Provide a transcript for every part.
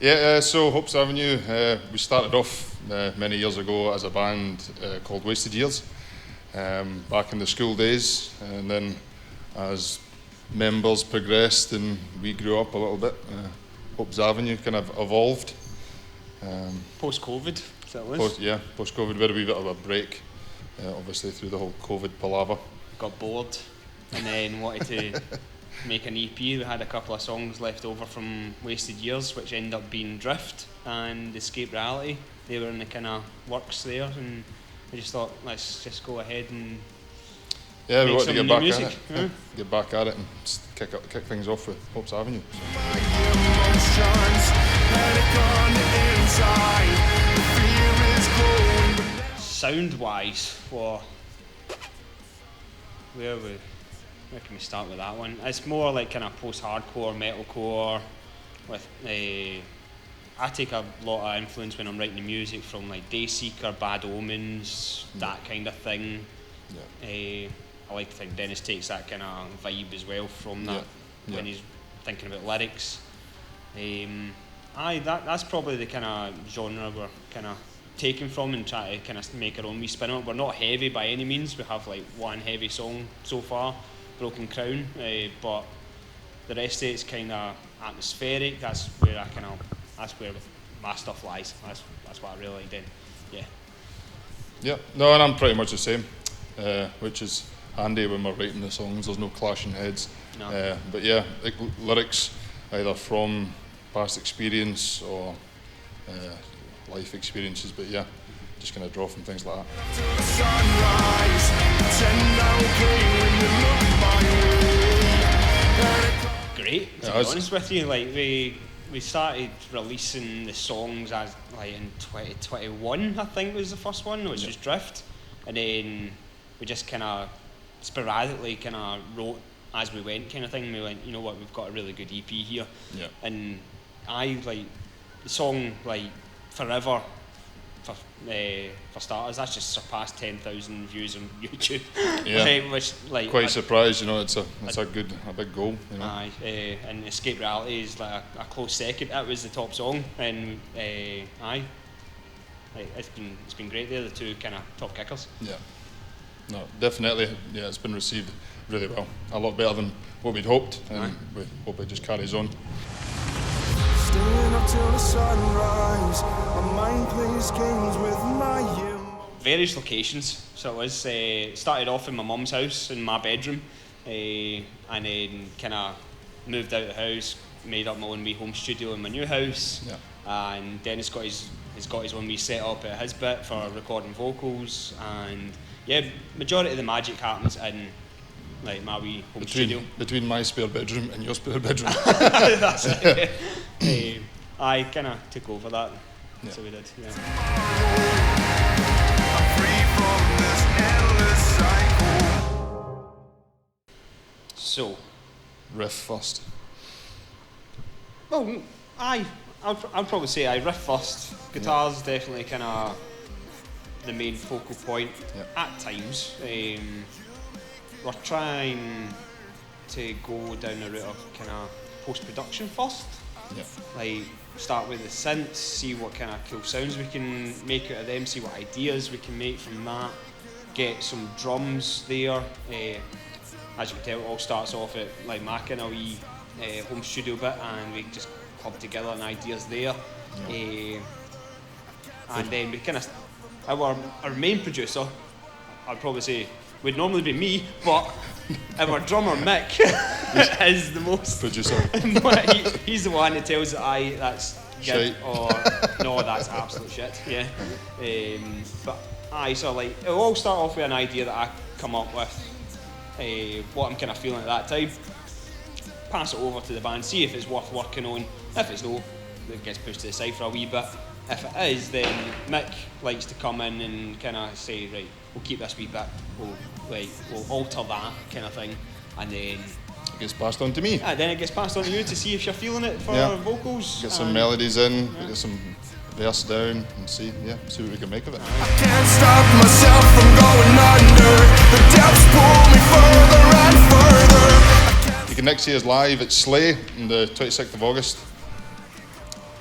Yeah, so Hopes Avenue, we started off many years ago as a band called Wasted Years, back in the school days, and then as members progressed and we grew up a little bit, Hopes Avenue kind of evolved. Post-COVID, is that what it was? Post-COVID, we had a wee bit of a break, obviously through the whole COVID palaver. Got bored and then wanted to make an EP. We had a couple of songs left over from Wasted Years, which ended up being Drift and Escape Reality. They were in the kind of works there, and we just thought, let's just go ahead and we wanted to get back music. at it. Yeah. Get back at it and kick things off with Hopes Avenue. Sound-wise, where can we start with that one? It's more like kind of post-hardcore, metalcore. With I take a lot of influence when I'm writing the music from like Dayseeker, Bad Omens, that kind of thing. Yeah. I like to think Dennis takes that kind of vibe as well from that when he's thinking about lyrics. That's probably the kind of genre we're kind of taking from and try to kind of make our own wee spin on it. We're not heavy by any means. We have like one heavy song so far, Broken Crown, but the rest of it's kind of atmospheric. That's where my stuff lies. That's what I really like doing. Yeah, no, and I'm pretty much the same, which is handy when we're writing the songs. There's no clashing heads. No. But yeah, like lyrics either from past experience or life experiences. But yeah, just gonna draw from things like that. Great, to be honest with you. Like we started releasing the songs as like in 2021, I think was the first one, which was Drift, and then we just kind of sporadically kind of wrote as we went, kind of thing. We went, you know what, we've got a really good EP here, and I like the song like Forever. For starters, that's just surpassed 10,000 views on YouTube. Yeah, which like quite surprised. You know, it's a big goal. You know? And Escape Reality is like a close second. That was the top song, and it's been great. They're the two kind of top kickers. Yeah, no, definitely. Yeah, it's been received really well. A lot better than what we'd hoped, and we hope it just carries on. Staying up till the sunrise, my mind plays games with my various locations. So it was started off in my mum's house in my bedroom, and then kind of moved out of the house, made up my own wee home studio in my new house. And Dennis has got his own wee set up at his bit for recording vocals, and majority of the magic happens in like my wee home studio. Between my spare bedroom and your spare bedroom. That's it. I kind of took over that. So we did. Yeah. So, riff first. Well, I'd probably say I riff first. Guitar's definitely kind of the main focal point at times. We're trying to go down the route of kind of post-production first. Like start with the synths, see what kind of cool sounds we can make out of them, see what ideas we can make from that, get some drums there. As you can tell, it all starts off at like my kind of wee home studio bit, and we just club together and ideas there. And then we kind of, our main producer, I'd probably say, would normally be me, but our drummer Mick is the most producer. He's the one that tells that that's good or no, that's absolute shit. Yeah, but so like it'll all start off with an idea that I come up with, what I'm kind of feeling at that time. Pass it over to the band, see if it's worth working on. If it's no, it gets pushed to the side for a wee bit. If it is, then Mick likes to come in and kind of say, right, we'll keep this wee bit, we'll alter that kind of thing, and then it gets passed on to me. Then it gets passed on to you to see if you're feeling it for vocals. Get some melodies in, get some verse down, and see what we can make of it. I can't stop myself from going under. The depths pull me further and further. You can next see us live at Slay on the 26th of August.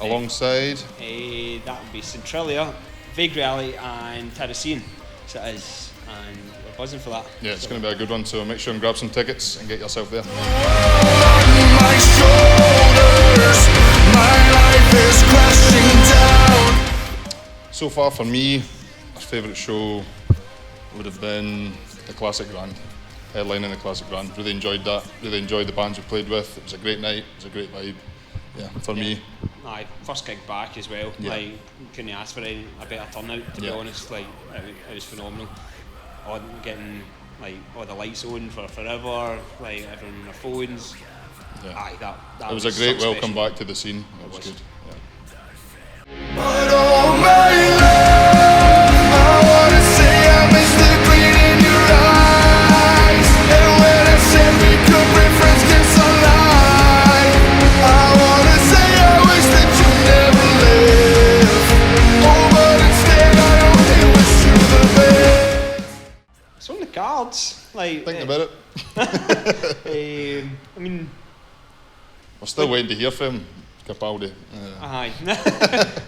alongside? That would be Centralia, Vague Reality and Terracine. So it is, and we're buzzing for that. Yeah, it's going to be a good one, so make sure and grab some tickets and get yourself there. My shoulders, my life is crashing down. So far for me, our favourite show would have been the Classic Grand, headlining the Classic Grand. Really enjoyed that, really enjoyed the bands we played with. It was a great night, it was a great vibe. Yeah, for me. Aye, first gig back as well. Yeah. Like, couldn't ask for a better turnout, to be honest. Like, it was phenomenal. Getting like all the lights on for forever, like everyone on their phones. Yeah. Aye, that It was a great so welcome special. back to the scene. It was good. Yeah. But oh my love, I wanna say I miss the green in your eyes. And when I said we could be friends, kiss alive, I wanna say I wish that you never left. Oh, but instead I only wish you the best. It's on the cards. Like, Thinking about it. I mean, We're still waiting to hear from Capaldi. aye.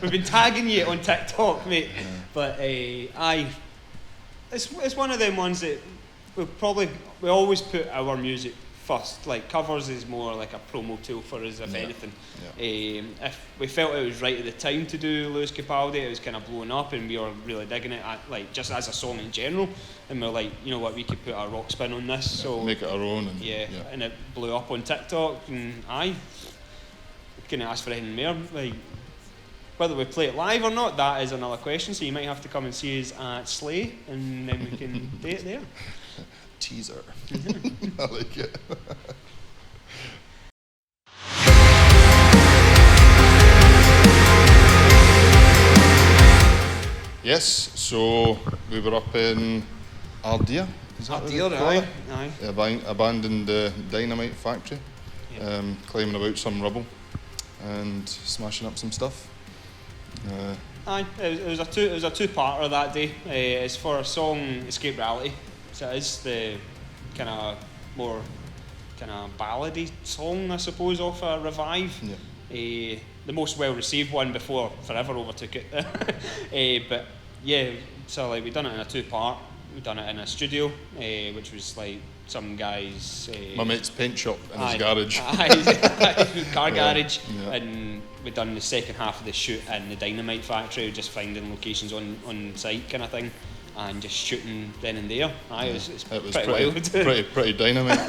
We've been tagging you on TikTok, mate. Yeah. But aye, it's one of them ones that we always put our music first. Like, covers is more like a promo tool for us, if anything. Yeah. If we felt it was right at the time to do Lewis Capaldi, it was kind of blowing up and we were really digging it, like just as a song in general. And we were like, you know what, we could put a rock spin on this. Yeah, So make it our own. And, and it blew up on TikTok. And aye, couldn't ask for anything more. Like, whether we play it live or not, that is another question. So you might have to come and see us at Slay, and then we can do it there. Teaser. I like it. Yes, so we were up in Ayrshire. Is that what they Ayrshire, call it? aye. Abandoned dynamite factory, climbing about some rubble and smashing up some stuff. Aye, it was a two-parter that day. It's for a song Escape Reality, so it is the kind of more kind of ballady song, I suppose, off a Revive. Yeah. The most well-received one before Forever overtook it. But yeah, so like we done it in a two-part. We done it in a studio, which was like some guys. My mate's paint shop in his garage. Car garage, Yeah. and we done the second half of the shoot in the dynamite factory, just finding locations on site kind of thing, and just shooting then and there. Aye, it was pretty wild. pretty dynamite.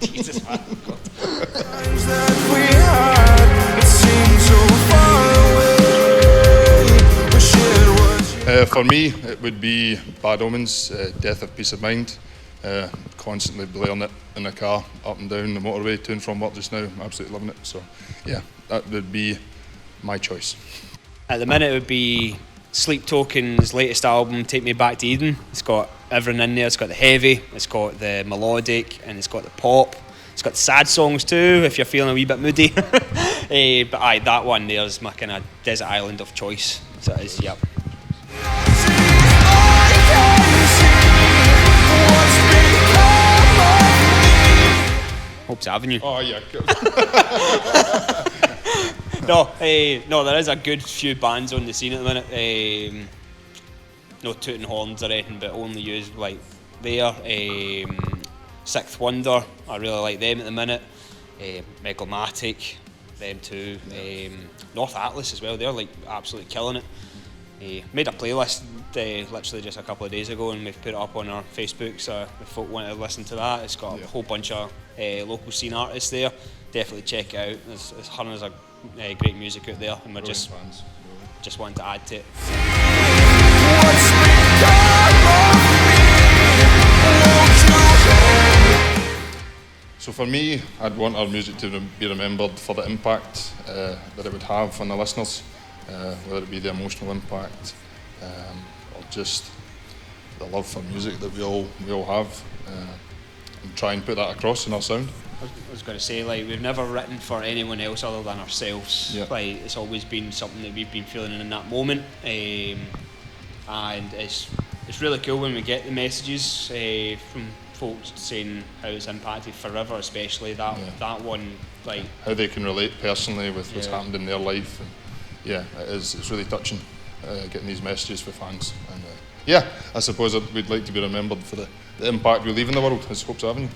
Jesus, man. God. Times that we had, it seemed so far away. Wish it was For me, it would be Bad Omens, Death of Peace of Mind. Constantly blaring it in the car, up and down the motorway, to and from work just now. Absolutely loving it. So, yeah, that would be my choice. At the minute, it would be Sleep Token's latest album, Take Me Back to Eden. It's got everything in there. It's got the heavy, it's got the melodic, and it's got the pop. It's got the sad songs too, if you're feeling a wee bit moody. But aye, that one there's my kind of desert island of choice. So it is, yep. Hope's Avenue. Oh, yeah. No, there is a good few bands on the scene at the minute. No tooting horns or anything, but only use like there. Sixth Wonder, I really like them at the minute. Megalomatic, them too. North Atlas as well, they're like absolutely killing it. Made a playlist literally just a couple of days ago, and we've put it up on our Facebook, so if folk want to listen to that, it's got a whole bunch of local scene artists there. Definitely check it out. There's hundreds of great music out there, and we're just wanting to add to it. So for me, I'd want our music to be remembered for the impact that it would have on the listeners, whether it be the emotional impact or just the love for music that we all have, and try and put that across in our sound. I was going to say, like, we've never written for anyone else other than ourselves. Yeah. Like, it's always been something that we've been feeling in that moment, and it's really cool when we get the messages folks saying how it's impacted forever, especially that one, like how they can relate personally with what's happened in their life. And it's really touching getting these messages for fans. And I suppose we'd like to be remembered for the impact we leave in the world as Hopes Avenue.